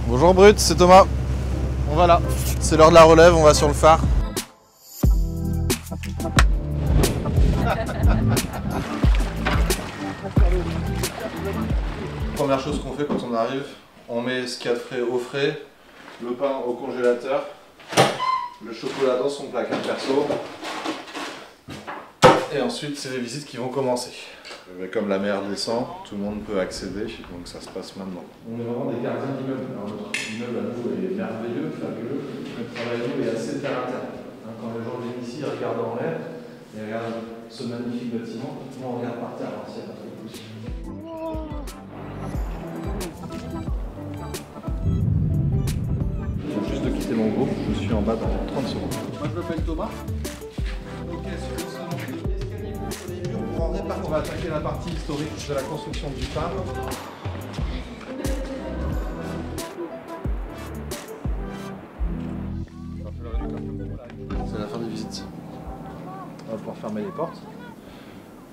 Bonjour Brut, c'est Thomas. On va là. C'est l'heure de la relève, on va sur le phare. Première chose qu'on fait quand on arrive, on met ce qu'il y a de frais au frais, le pain au congélateur, le chocolat dans son placard perso. Et ensuite, c'est les visites qui vont commencer. Mais comme la mer descend, tout le monde peut accéder, donc ça se passe maintenant. On est vraiment des gardiens d'immeuble. Notre immeuble à nous est merveilleux, fabuleux. Le travail à nous est assez terre à terre. Quand les gens viennent ici, ils regardent en l'air, ils regardent ce magnifique bâtiment. Moi, on regarde par terre, alors s'il n'y a pas trop de pouce. Je viens juste de quitter mon groupe, je suis en bas dans 30 secondes. Moi, je m'appelle Thomas. Ok, sur l'escalier sur les murs pour en réparer. On va attaquer la partie historique de la construction du phare. C'est la fin des visites. On va pouvoir fermer les portes.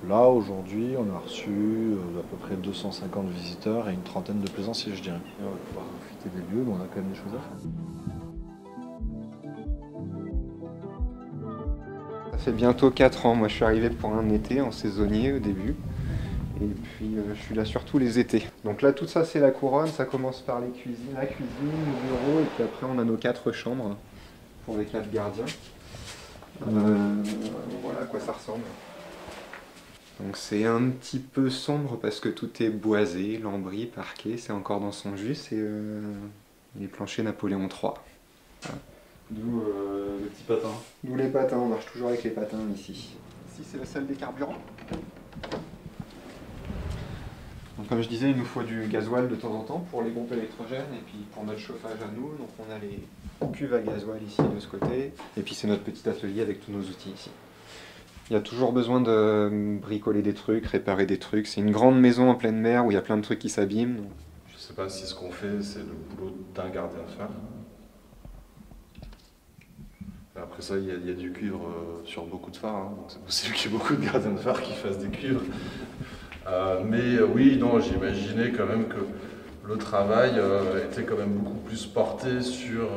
Là, aujourd'hui, on a reçu à peu près 250 visiteurs et une trentaine de plaisanciers, je dirais. Et on va pouvoir profiter des lieux, mais on a quand même des choses à faire. Ça fait bientôt 4 ans. Moi, je suis arrivé pour un été en saisonnier au début. Et puis, je suis là surtout les étés. Donc là, tout ça, c'est la couronne. Ça commence par la cuisine, le bureau. Et puis après, on a nos 4 chambres pour les 4 gardiens. Voilà à quoi ça ressemble. Donc c'est un petit peu sombre parce que tout est boisé, lambris, parquet. C'est encore dans son jus. C'est les planchers Napoléon III. Voilà. D'où les petits patins. D'où les patins, on marche toujours avec les patins ici. Ici c'est la salle des carburants. Donc comme je disais, il nous faut du gasoil de temps en temps pour les groupes électrogènes et puis pour notre chauffage à nous. Donc on a les cuves à gasoil ici de ce côté. Et puis c'est notre petit atelier avec tous nos outils ici. Il y a toujours besoin de bricoler des trucs, réparer des trucs. C'est une grande maison en pleine mer où il y a plein de trucs qui s'abîment. Je sais pas si ce qu'on fait, c'est le boulot d'un gardien de phare. Après ça, il y a du cuivre sur beaucoup de phares, hein, donc c'est possible qu'il y ait beaucoup de gardiens de phare qui fassent des cuivres. Oui, non, j'imaginais quand même que le travail était quand même beaucoup plus porté sur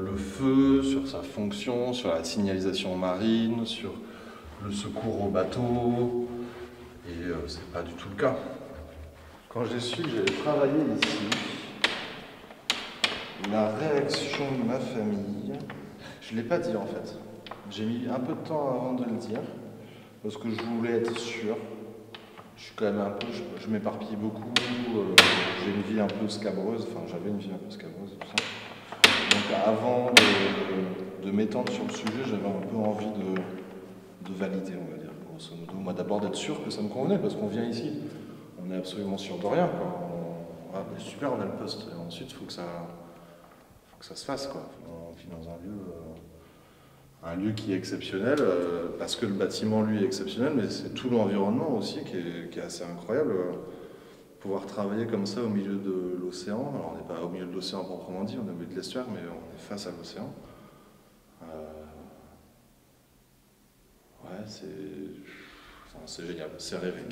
le feu, sur sa fonction, sur la signalisation marine, sur le secours au bateau, et c'est pas du tout le cas. Quand j'ai su que j'allais travailler ici, la réaction de ma famille, je ne l'ai pas dit en fait. J'ai mis un peu de temps avant de le dire, parce que je voulais être sûr. Je suis quand même un peu, je m'éparpille beaucoup, j'ai une vie un peu scabreuse, enfin j'avais une vie un peu scabreuse et tout ça. Donc avant de m'étendre sur le sujet, j'avais un peu envie de valider, on va dire, grosso modo. Moi d'abord d'être sûr que ça me convenait, parce qu'on vient ici, on est absolument sûr de rien, quoi. Super, on a le poste, et ensuite il faut que ça se fasse, quoi. On vit dans un lieu qui est exceptionnel, parce que le bâtiment lui est exceptionnel, mais c'est tout l'environnement aussi qui est assez incroyable. Pouvoir travailler comme ça au milieu de l'océan, alors on n'est pas au milieu de l'océan proprement dit, on est au milieu de l'estuaire, mais on est face à l'océan. Ouais, c'est génial, c'est rêvé.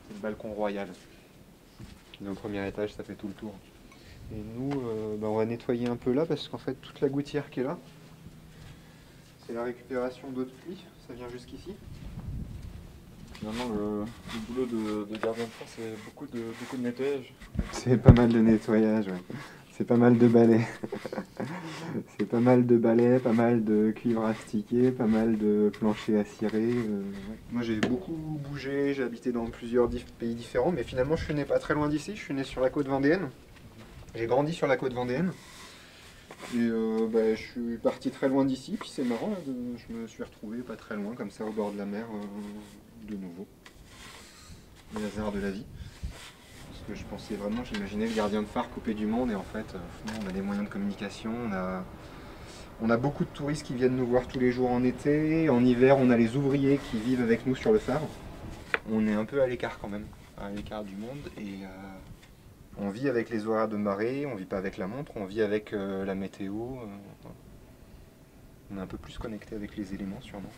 C'est le balcon royal. Au premier étage, ça fait tout le tour. Et nous, on va nettoyer un peu là parce qu'en fait, toute la gouttière qui est là, c'est la récupération d'eau de pluie. Ça vient jusqu'ici. Finalement, le boulot de gardien de phare, c'est beaucoup de nettoyage. C'est pas mal de nettoyage, ouais. C'est pas mal de balais. C'est pas mal de balais, pas mal de cuivre à sticker, pas mal de planchers à cirer. Ouais. Moi j'ai beaucoup bougé, j'ai habité dans plusieurs pays différents, mais finalement je suis né pas très loin d'ici, je suis né sur la côte vendéenne. J'ai grandi sur la côte vendéenne. Et je suis parti très loin d'ici, puis c'est marrant, là, je me suis retrouvé pas très loin, comme ça au bord de la mer, de nouveau. Les hasards de la vie. Je pensais vraiment, j'imaginais le gardien de phare coupé du monde et en fait, on a des moyens de communication, on a beaucoup de touristes qui viennent nous voir tous les jours en été, en hiver on a les ouvriers qui vivent avec nous sur le phare. On est un peu à l'écart quand même, à l'écart du monde et on vit avec les horaires de marée, on vit pas avec la montre, on vit avec la météo. On est un peu plus connecté avec les éléments sûrement.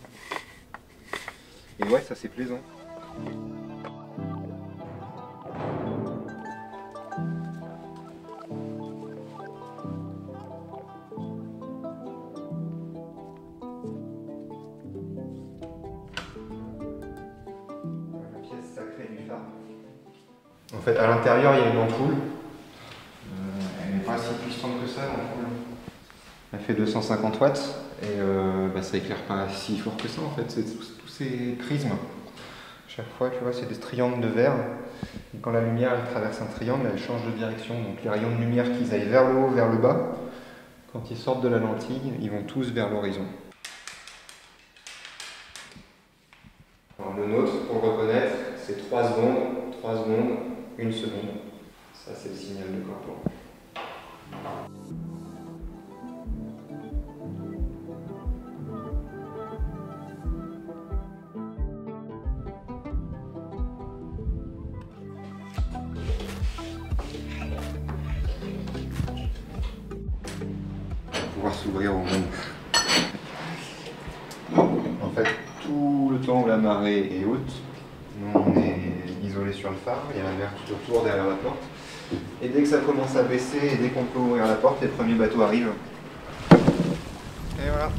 Et ouais, ça c'est plaisant. fait, à l'intérieur, il y a une ampoule. Elle n'est pas si puissante que ça, l'ampoule. Elle fait 250 watts et ça éclaire pas si fort que ça en fait. C'est tous ces prismes. Chaque fois, tu vois, c'est des triangles de verre. Et quand la lumière elle traverse un triangle, elle change de direction. Donc les rayons de lumière qu'ils aillent vers le haut, vers le bas, quand ils sortent de la lentille, ils vont tous vers l'horizon. Alors le nôtre, pour le reconnaître, c'est 3 secondes, 1 seconde. Ça, c'est le signal de corps. Pouvoir s'ouvrir au monde. En fait, tout le temps où la marée est haute, nous on est isolé sur le phare, il y a la mer tout autour derrière la porte. Et dès que ça commence à baisser et dès qu'on peut ouvrir la porte, les premiers bateaux arrivent. Et voilà,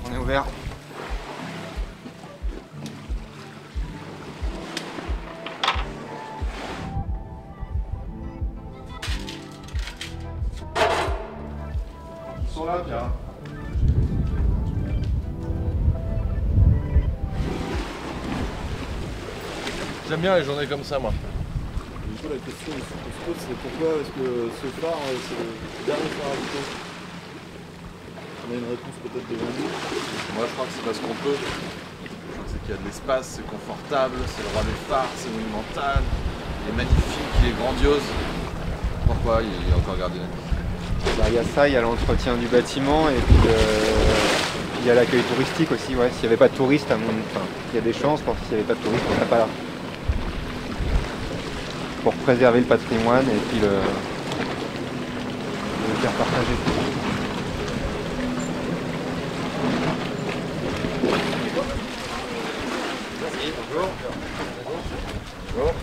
on est ouvert. Ils sont là, Pierre. J'aime bien les journées comme ça, moi. Du coup, la question qu'on se pose, c'est pourquoi est-ce que ce phare, c'est le dernier phare habité? On a une réponse peut-être devant nous. Moi, je crois que c'est parce qu'on peut. Je crois que c'est qu'il y a de l'espace, c'est confortable, c'est le roi des phares, c'est monumental, il est magnifique, il est grandiose. Pourquoi il est encore gardé? Il y a ça, il y a l'entretien du bâtiment et puis il y a l'accueil touristique aussi. Ouais. S'il n'y avait pas de touristes, il y a des chances, parce qu'il n'y avait pas de touristes, on serait pas là. Pour préserver le patrimoine et puis le faire partager. Bonjour. Bonjour.